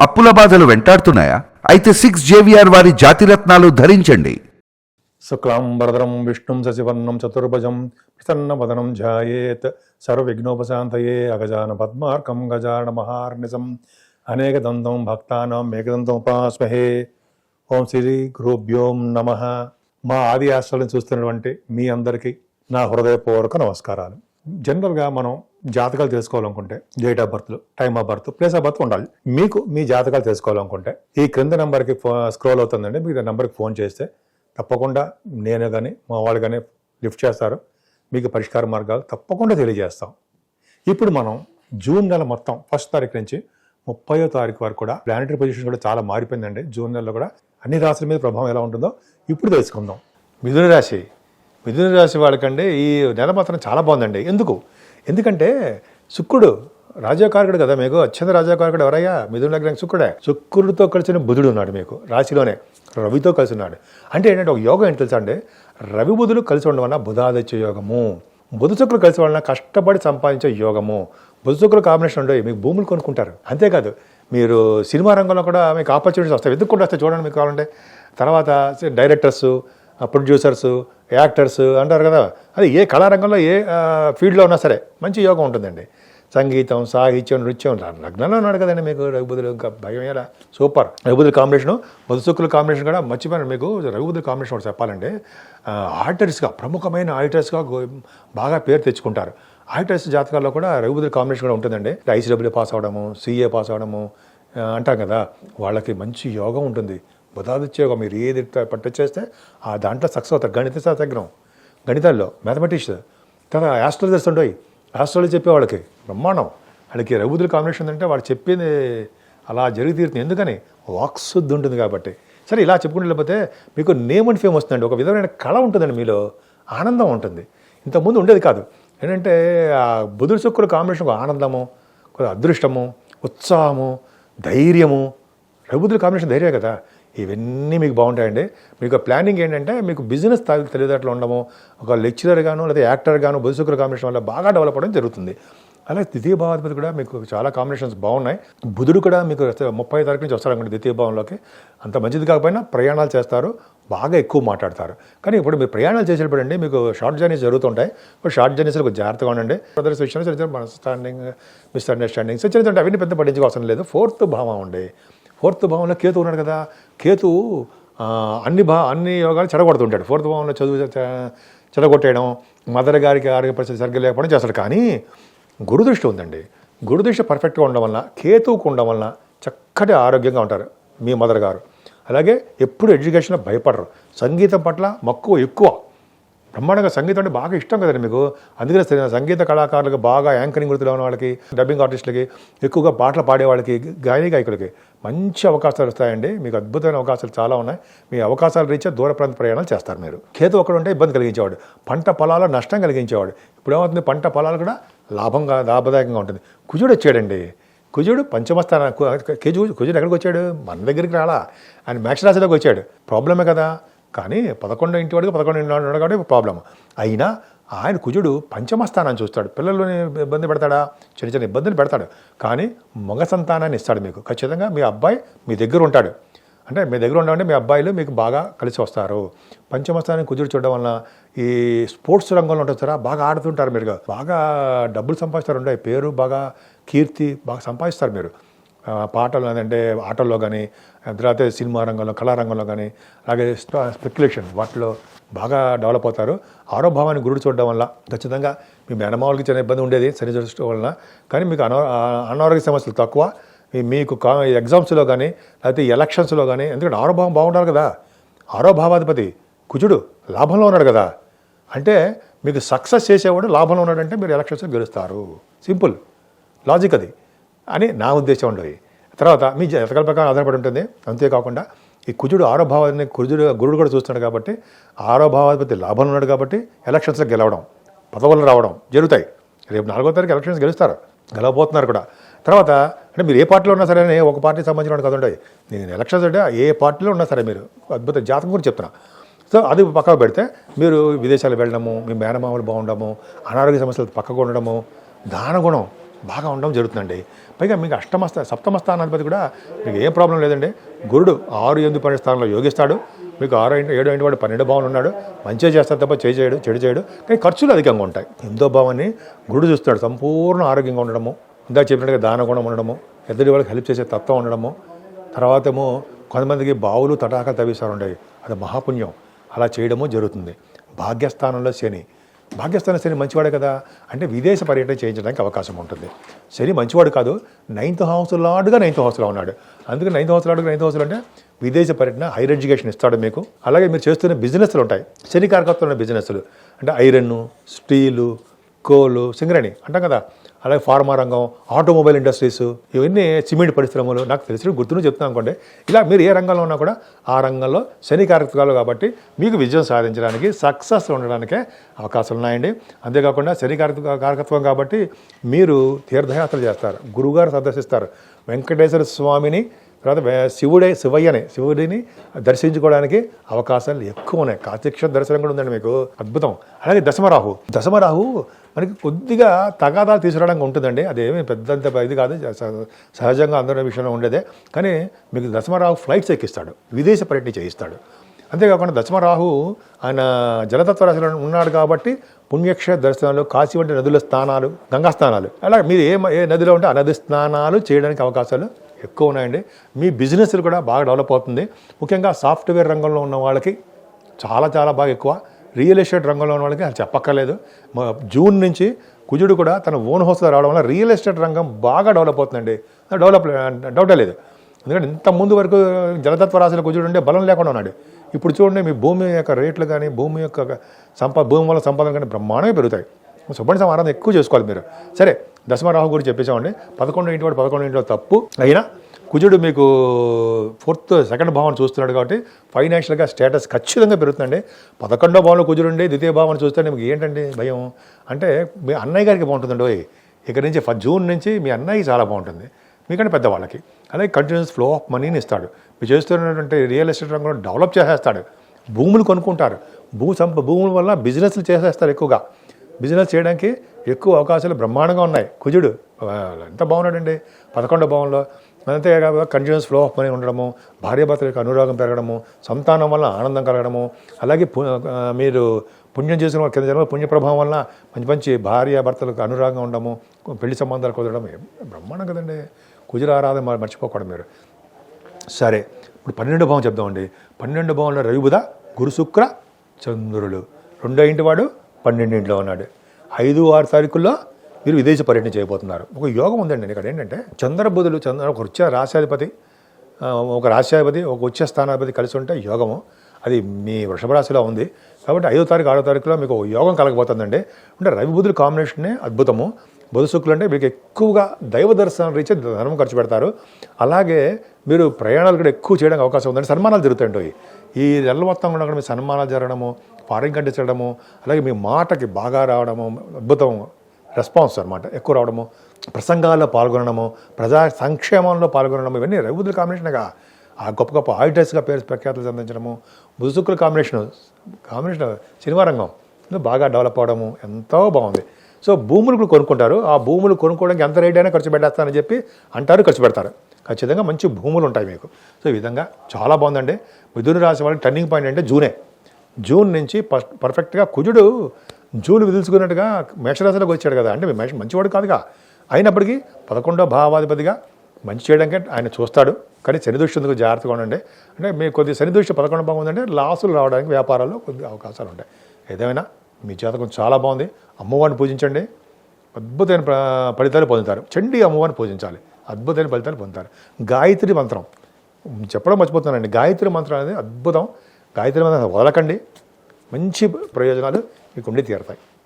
అప్పుల బాధలు వెంటాడుతున్నాయా? అయితే 6JVR వారి జాతిరత్నాలు ధరించండి. శుక్లాంబరధరం విష్ణుం శశివర్ణం చతుర్భుజం ప్రసన్నవదనం ధ్యాయేత్ సర్వవిఘ్నోపశాంతయే అగజాన పద్మార్కం గజాన మహార్నిశం అనేకదంతం భక్తానాం ఏకదంతముపాస్మహే. ఓం శ్రీ గురుభ్యోం నమః. మా ఆది ఆశ్రయాలను చూస్తున్నటువంటి మీ అందరికీ నా హృదయపూర్వక నమస్కారాలు. జనరల్గా మనం జాతకాలు తెలుసుకోవాలనుకుంటే date of birth, time of birth, place of birth ఉండాలి. మీకు మీ జాతకాలు తెలుసుకోవాలనుకుంటే ఈ క్రింద నెంబర్కి స్క్రోల్ అవుతుందండి. మీకు నెంబర్కి ఫోన్ చేస్తే తప్పకుండా నేను కానీ మా వాళ్ళు కానీ లిఫ్ట్ చేస్తారు. మీకు పరిష్కార మార్గాలు తప్పకుండా తెలియజేస్తాం. ఇప్పుడు మనం జూన్ నెల మొత్తం 1st తారీఖు నుంచి 30వ తారీఖు వరకు కూడా ప్లానటరీ పొజిషన్ కూడా చాలా మారిపోయిందండి. జూన్ నెలలో కూడా అన్ని రాశుల మీద ప్రభావం ఎలా ఉంటుందో ఇప్పుడు తెలుసుకుందాం. మిథున రాశి వాళ్ళకండి ఈ నెల మాత్రం చాలా బాగుందండి. ఎందుకంటే శుక్రుడు రాజాకారకుడు కదా, మీకు అత్యంత రాజాకారకుడు ఎవరయ్యా? మిథున లగ్నానికి శుక్రుడే. శుక్రుడితో కలిసిన బుధుడు ఉన్నాడు మీకు రాశిలోనే, రవితో కలిసి ఉన్నాడు. అంటే ఏంటంటే ఒక యోగం ఏంటి తెలుసా అండి? రవి బుధులు కలిసి ఉండడం వల్ల బుధాదిత్య యోగము, బుధ శుక్రులు కలిసి వలన కష్టపడి సంపాదించే యోగము. బుధ శుక్రులు కాంబినేషన్ ఉండే మీకు భూములు కొనుక్కుంటారు. అంతేకాదు మీరు సినిమా రంగంలో కూడా మీకు ఆపర్చునిటీస్ వస్తాయి, వెతుక్కుంటూ వస్తాయి. చూడండి మీకు కావాలంటే. తర్వాత డైరెక్టర్స్, ప్రొడ్యూసర్స్, యాక్టర్స్ అంటారు కదా, అది ఏ కళారంగంలో ఏ ఫీల్డ్లో ఉన్నా సరే మంచి యోగం ఉంటుందండి. సంగీతం, సాహిత్యం, నృత్యం లగ్నంలో ఉన్నాడు కదండి మీకు రవిబుధులు. ఇంకా భయం ఎలా? సూపర్. రవిబుధుల కాంబినేషను, బుధ శుక్రుల కాంబినేషన్ కూడా మర్చిపోయాను మీకు. రవిబుధుల కాంబినేషన్ కూడా చెప్పాలంటే ఆడిటర్స్గా, ప్రముఖమైన ఆడిటర్స్గా బాగా పేరు తెచ్చుకుంటారు. ఆడిటర్స్ జాతకాల్లో కూడా రవిబుధుల కాంబినేషన్ కూడా ఉంటుందండి. ICW పాస్ అవడము, CA పాస్ అవడము అంటాం కదా, వాళ్ళకి మంచి యోగం ఉంటుంది. బుధాదిత్య యోగం. మీరు ఏది పట్టు చేస్తే ఆ దాంట్లో సక్సెస్ అవుతారు. గణిత శాస్త్రజ్ఞం, గణితాల్లో మ్యాథమెటిక్స్, తర్వాత ఆస్ట్రాలజర్స్ ఉండవు. ఆస్ట్రాలజీ చెప్పే వాళ్ళకి బ్రహ్మాండం. వాళ్ళకి రవిబుధుల కాంబినేషన్ అంటే వాళ్ళు చెప్పింది అలా జరిగి తీరుతుంది. ఎందుకని? వాక్శుద్ధి ఉంటుంది కాబట్టి. సరే, ఇలా చెప్పుకుంటూ వెళ్ళిపోతే మీకు నేమ్ అండ్ ఫేమ్ వస్తుందండి. ఒక విధమైన కళ ఉంటుందండి, మీలో ఆనందం ఉంటుంది. ఇంతకుముందు ఉండేది కాదు. ఏంటంటే ఆ బుధుడు శుక్రుల కాంబినేషన్ ఒక ఆనందము, ఒక అదృష్టము, ఉత్సాహము, ధైర్యము. రవిబుధుల కాంబినేషన్ ధైర్యం కదా. ఇవన్నీ మీకు బాగుంటాయండి. మీకు ప్లానింగ్ ఏంటంటే మీకు బిజినెస్ తెలివితేటలు ఉండము, ఒక లెక్చరర్ గాను లేదా యాక్టర్ గాను బుధ శుక్ర కాంబినేషన్ వల్ల బాగా డెవలప్ అవ్వడం జరుగుతుంది. అలాగే ద్వితీయ భావాధిపతి కూడా మీకు చాలా కాంబినేషన్స్ బాగున్నాయి. బుధుడు కూడా మీకు 30వ తారీఖు నుంచి వస్తారనుకోండి ద్వితీయ భావంలోకి. అంత మంచిది కాకపోయినా ప్రయాణాలు చేస్తారు, బాగా ఎక్కువ మాట్లాడతారు. కానీ ఇప్పుడు మీరు ప్రయాణాలు చేసేటప్పుడు అండి మీకు షార్ట్ జర్నీస్ జరుగుతుంటాయి. ఇప్పుడు షార్ట్ జర్నీస్లో కొంచెం జాగ్రత్తగా ఉండండి. బ్రదర్స్ విషయంలో చిన్న అండర్స్టాండింగ్, మిస్అండర్స్టాండింగ్స్ చిన్న అవన్నీ పెద్ద పట్టించుకో అవసరం లేదు. 4th భావం ఉండే, 4th భావంలో కేతు ఉన్నాడు కదా. కేతు అన్ని యోగాలు చెడగొడుతుంటాడు. 4th భావంలో చదువు చెడగొట్టేయడం, మదర్ గారికి ఆరోగ్య పరిస్థితి సరిగ్గా లేకపోవడం చేస్తాడు. కానీ గురుదృష్టి ఉందండి. గురుదృష్టి పర్ఫెక్ట్గా ఉండడం వలన, కేతువుకు ఉండడం వలన చక్కటి ఆరోగ్యంగా ఉంటారు మీ మదర్ గారు. అలాగే ఎప్పుడు ఎడ్యుకేషన్లో భయపడరు. సంగీతం పట్ల మక్కువ ఎక్కువ. బ్రహ్మాండంగా సంగీతం అంటే బాగా ఇష్టం కదండి మీకు. అందుకనే సంగీత కళాకారులకు, బాగా యాంకరింగ్ వృత్తిలో ఉన్న వాళ్ళకి, డబ్బింగ్ ఆర్టిస్టులకి, ఎక్కువగా పాటలు పాడేవాళ్ళకి, గాయకులకి మంచి అవకాశాలు వస్తాయండి. మీకు అద్భుతమైన అవకాశాలు చాలా ఉన్నాయి. మీ అవకాశాలు రీత్యా దూర ప్రాంత ప్రయాణాలు చేస్తారు మీరు. కేతు ఒక్కడు ఉంటే ఇబ్బంది కలిగించేవాడు, పంట పొలాల్లో నష్టం కలిగించేవాడు. ఇప్పుడు ఏమవుతుంది? పంట పొలాలు కూడా లాభదాయకంగా ఉంటుంది. కుజుడు వచ్చాడండి. కుజుడు పంచమస్థాన. కుజుడు ఎక్కడికి వచ్చాడు? మన దగ్గరికి రాలా, ఆయన మేషరాశిలోకి వచ్చాడు. ప్రాబ్లమే కదా. కానీ 11 ఇంటి వాడికి 11 ఇంటి వాడు కాబట్టి ప్రాబ్లం. అయినా ఆయన కుజుడు పంచమస్థానాన్ని చూస్తాడు. పిల్లల్ని ఇబ్బంది పెడతాడా? చిన్న ఇబ్బందులు పెడతాడు. కానీ మగ సంతానాన్ని ఇస్తాడు మీకు. ఖచ్చితంగా మీ అబ్బాయి మీ దగ్గర ఉంటాడు. అంటే మీ దగ్గర ఉండమంటే మీ అబ్బాయిలు మీకు బాగా కలిసి వస్తారు. పంచమస్థానాన్ని కుజుడు చూడడం వలన ఈ స్పోర్ట్స్ రంగంలో ఉంటుంది సార్, బాగా ఆడుతుంటారు మీరు, బాగా డబ్బులు సంపాదిస్తారు. ఉండే పేరు, బాగా కీర్తి బాగా సంపాదిస్తారు మీరు. పాటలు అంటే ఆటల్లో కానీ, తర్వాత సినిమా రంగంలో, కళారంగంలో కానీ, అలాగే స్పెక్యులేషన్ వాటిలో బాగా డెవలప్ అవుతారు. ఆరోభావాన్ని గురుడు చూడడం వల్ల ఖచ్చితంగా మీ మేనమావులకి చిన్న ఇబ్బంది ఉండేది శని దృష్టి వలన. కానీ మీకు అనారోగ్య సమస్యలు తక్కువ. మీకు ఎగ్జామ్స్లో కానీ, లేకపోతే ఎలక్షన్స్లో కానీ, ఎందుకంటే ఆరోభావం బాగుండాలి కదా. ఆరోభావాధిపతి కుజుడు లాభంలో ఉన్నాడు కదా. అంటే మీకు సక్సెస్ చేసేవాడు లాభంలో ఉన్నాడంటే మీరు ఎలక్షన్స్లో గెలుస్తారు. సింపుల్ లాజిక్ అది అని నా ఉద్దేశం ఉండవు. తర్వాత మీ జాతకాల ప్రకారం ఆధారపడి ఉంటుంది. అంతేకాకుండా ఈ కుజుడు ఆరోభావాన్ని గురుడు కూడా చూస్తున్నాడు కాబట్టి, ఆరోభావాధిపతి లాభంలో ఉన్నాడు కాబట్టి ఎలక్షన్స్లో గెలవడం, పదవులు రావడం జరుగుతాయి. రేపు 4వ తారీఖు ఎలక్షన్స్ గెలవబోతున్నారు కూడా. తర్వాత అంటే మీరు ఏ పార్టీలో ఉన్నా సరే, ఒక పార్టీకి సంబంధించిన కదా ఉంటాయి. నేను ఎలక్షన్స్ అంటే ఏ పార్టీలో ఉన్నా సరే మీరు అద్భుత జాతకం గురించి చెప్తున్నా. సో అది పక్కకు పెడితే మీరు విదేశాలు వెళ్ళడము, మీ మేనమామలు బాగుండము, అనారోగ్య సమస్యలు పక్కకు ఉండడము, దానగుణం బాగా ఉండడం జరుగుతుందండి. పైగా మీకు సప్తమ స్థానాధిపతి కూడా మీకు ఏ ప్రాబ్లం లేదండి. గురుడు 6, 8, 12 స్థానంలో యోగిస్తాడు. మీకు 6, 7 ఇంటి వాడు 12 భావం ఉన్నాడు. మంచిగా చేస్తాడు తప్ప చేయడు, చెడు చేయడు. కానీ ఖర్చులు అధికంగా ఉంటాయి. 8వ భావాన్ని గురుడు చూస్తాడు. సంపూర్ణ ఆరోగ్యంగా ఉండడము, ఇందాక చెప్పినట్టుగా దాన గుణం ఉండడము, ఎదుటి వాళ్ళకి హెల్ప్ చేసే తత్వం ఉండడము, తర్వాత ఏమో కొంతమందికి బావులు తటాకాలు తవ్విస్తారు ఉండేవి, అది మహాపుణ్యం. అలా చేయడము జరుగుతుంది. భాగ్యస్థానంలో శని మంచివాడే కదా, అంటే విదేశ పర్యటన చేయించడానికి అవకాశం ఉంటుంది. శని మంచివాడు కాదు, 9th హౌస్ లార్డ్గా 9th హౌస్లో ఉన్నాడు. అందుకే 9th హౌస్ లార్డ్గా 9th హౌస్లో అంటే విదేశ పర్యటన, హైర్ ఎడ్యుకేషన్ ఇస్తాడు మీకు. అలాగే మీరు చేస్తున్న బిజినెస్లు ఉంటాయి, శని కారకత్వం ఉన్న బిజినెస్లు అంటే ఐరన్, స్టీలు, కోలు, సింగరేణి అంటాం కదా. అలాగే ఫార్మా రంగం, ఆటోమొబైల్ ఇండస్ట్రీస్, ఇవన్నీ సిమెంట్ పరిశ్రమలు, నాకు తెలిసిన గుర్తును చెప్తాను అనుకోండి. ఇలా మీరు ఏ రంగంలో ఉన్నా కూడా ఆ రంగంలో శని కారకత్వాలు కాబట్టి మీకు విజయం సాధించడానికి, సక్సెస్ ఉండడానికే అవకాశాలు ఉన్నాయండి. అంతేకాకుండా శని కారకత్వం కాబట్టి మీరు తీర్థయాత్రలు చేస్తారు, గురువుగారు సందర్శిస్తారు, వెంకటేశ్వర స్వామిని, తర్వాత శివుడిని దర్శించుకోవడానికి అవకాశాలు ఎక్కువ ఉన్నాయి. కార్తీక దర్శనం కూడా ఉందండి మీకు, అద్భుతం. అలాగే దశమరాహు మనకి కొద్దిగా తగాదాలు తీసుకురావడానికి ఉంటుందండి. అదేమీ పెద్దంత ఇది కాదు, సహజంగా అందరి విషయంలో ఉండేదే. కానీ మీకు దశమరాహు ఫ్లైట్స్ ఎక్కిస్తాడు, విదేశ పర్యటన చేయిస్తాడు. అంతేకాకుండా దశమరాహు ఆయన జలతత్వ రాశిలో ఉన్నాడు కాబట్టి పుణ్యక్షేత్ర దర్శనాలు, కాశీ వంటి నదుల స్థానాలు, గంగా స్నానాలు, అలా మీరు ఏ నదిలో ఉంటే ఆ నది స్నానాలు చేయడానికి అవకాశాలు ఎక్కువ ఉన్నాయండి. మీ బిజినెస్లు కూడా బాగా డెవలప్ అవుతుంది. ముఖ్యంగా సాఫ్ట్వేర్ రంగంలో ఉన్న వాళ్ళకి చాలా బాగా ఎక్కువ, రియల్ ఎస్టేట్ రంగంలో ఉన్న వాళ్ళకి అది చెప్పక్కర్లేదు. జూన్ నుంచి కుజుడు కూడా తన ఓన్ హౌస్లో రావడం వల్ల రియల్ ఎస్టేట్ రంగం బాగా డెవలప్ అవుతుందండి. డౌటే లేదు. ఎందుకంటే ఇంత ముందు వరకు జలతత్వ రాశిలో కుజుడు ఉండే బలం లేకుండా ఉన్నాడు. ఇప్పుడు చూడండి, మీ భూమి యొక్క రేట్లు కానీ, భూమి వల్ల సంపాదన కానీ బ్రహ్మాండంగా పెరుగుతాయి. సుబ్బండి సమారాధన ఎక్కువ చేసుకోవాలి మీరు. సరే, దశమరాహు గురించి చెప్పేసామండి. 11 ఇంటి వాడు 11 ఇంట్లో తప్పు అయినా కుజుడు మీకు 4th, 2nd భావాన్ని చూస్తున్నాడు కాబట్టి ఫైనాన్షియల్గా స్టేటస్ ఖచ్చితంగా పెరుగుతుందండి. 11వ భావంలో కుజుడు ఉండి 2వ భావాన్ని చూస్తే మీకు ఏంటండి భయం అంటే, మీ అన్నయ్య గారికి బాగుంటుందండి. ఇక్కడ నుంచి జూన్ నుంచి మీ అన్నయ్యకి చాలా బాగుంటుంది, మీకంటే పెద్దవాళ్ళకి. అలాగే కంటిన్యూస్ ఫ్లో ఆఫ్ మనీని ఇస్తాడు. మీరు చేస్తున్నటువంటి రియల్ ఎస్టేట్ రంగంలో డెవలప్ చేసేస్తాడు. భూములు కొనుక్కుంటారు, భూముల వల్ల బిజినెస్లు చేసేస్తారు. ఎక్కువగా బిజినెస్ చేయడానికి ఎక్కువ అవకాశాలు బ్రహ్మాండంగా ఉన్నాయి. కుజుడు ఎంత బాగున్నాడండి 11వ భావంలో. అంతేకాక కంటిన్యూస్ ఫ్లో ఆఫ్ మనీ ఉండడము, భార్యాభర్తల యొక్క అనురాగం పెరగడము, సంతానం వల్ల ఆనందం కలగడము, అలాగే మీరు పుణ్యం చేసిన కింద జన్మ పుణ్య ప్రభావం వల్ల మంచి భార్యాభర్తలకు అనురాగం ఉండడము, పెళ్లి సంబంధాలు కుదరడం బ్రహ్మాండం కదండి. కుజుడు ఆరాధన మర్చిపోకూడదు మీరు. సరే, ఇప్పుడు 12వ భావం చెప్దామండి. 12వ భావంలో రవి, బుధ, గురు, శుక్ర, చంద్రుడు. 2వ ఇంటి వాడు 12 ఇంట్లో ఉన్నాడు. 5, 6 తారీఖుల్లో మీరు విదేశ పర్యటన చేయబోతున్నారు. ఒక యోగం ఉందండి ఇక్కడ. ఏంటంటే చంద్రబుధులు, ఒక రాశ్యాధిపతి, ఒక ఉచ్చ స్థానాధిపతి కలిసి ఉంటే యోగము. అది మీ వృషభ రాశిలో ఉంది కాబట్టి 5వ తారీఖు 6వ తారీఖులో మీకు యోగం కలగబోతుందండి. అంటే రవి బుధుల కాంబినేషనే అద్భుతము. బుధ శుక్రులు అంటే మీకు ఎక్కువగా దైవ దర్శనం రీత్యా ధనం ఖర్చు పెడతారు. అలాగే మీరు ప్రయాణాలు కూడా ఎక్కువ చేయడానికి అవకాశం ఉందండి. సన్మానాలు జరుగుతాయండి. ఈ నెల మొత్తం కూడా మీ సన్మానాలు జరగడము, ఫారిన్ కంట్రీస్ వెళ్ళడము, అలాగే మీ మాటకి బాగా రావడము, అద్భుతం రెస్పాన్స్ అనమాట ఎక్కువ రావడము, ప్రసంగాల్లో పాల్గొనడము, ప్రజా సంక్షేమంలో పాల్గొనడము, ఇవన్నీ రవి బుధుల కాంబినేషన్గా ఆ గొప్ప ఆడిటర్స్గా ప్రఖ్యాతులు చెందించడము, బుధ శుక్రుల కాంబినేషన్ సినిమా రంగం బాగా డెవలప్ అవడము ఎంతో బాగుంది. సో భూములు కూడా కొనుక్కుంటారు. ఆ భూములు కొనుక్కోవడానికి ఎంత రేట్ అయినా ఖర్చు పెట్టేస్తానని చెప్పి అంటారు, ఖర్చు పెడతారు. ఖచ్చితంగా మంచి భూములు ఉంటాయి మీకు. సో ఈ విధంగా చాలా బాగుందండి. మిథున రాశి వాళ్ళకి టర్నింగ్ పాయింట్ అంటే జూన్ నుంచి పర్ఫెక్ట్గా కుజుడు జూలు విదుల్చుకున్నట్టుగా మేషరాశిలోకి వచ్చాడు కదా. అంటే మంచివాడు కాదుగా, అయినప్పటికీ 11వ భావాధిపతిగా మంచి చేయడానికి ఆయన చూస్తాడు. కానీ శని దృష్టి ఎందుకు జాగ్రత్తగా ఉండండి. అంటే మీకు కొద్ది శని దృష్టి 11వ భావం ఉందంటే లాసులు రావడానికి వ్యాపారాల్లో కొద్ది అవకాశాలు ఉంటాయి. ఏదేమైనా మీ జాతకం చాలా బాగుంది. అమ్మవారిని పూజించండి, అద్భుతమైన ఫలితాలు పొందుతారు. చండీ అమ్మవారిని పూజించాలి, అద్భుతమైన ఫలితాలు పొందుతారు. గాయత్రి మంత్రం చెప్పడం మర్చిపోతున్నానండి. గాయత్రి మంత్రం అనేది అద్భుతం. గాయత్రి మంత్రం వదలకండి, మంచి ప్రయోజనాలు మీకు ఉండి తీరుతాయి.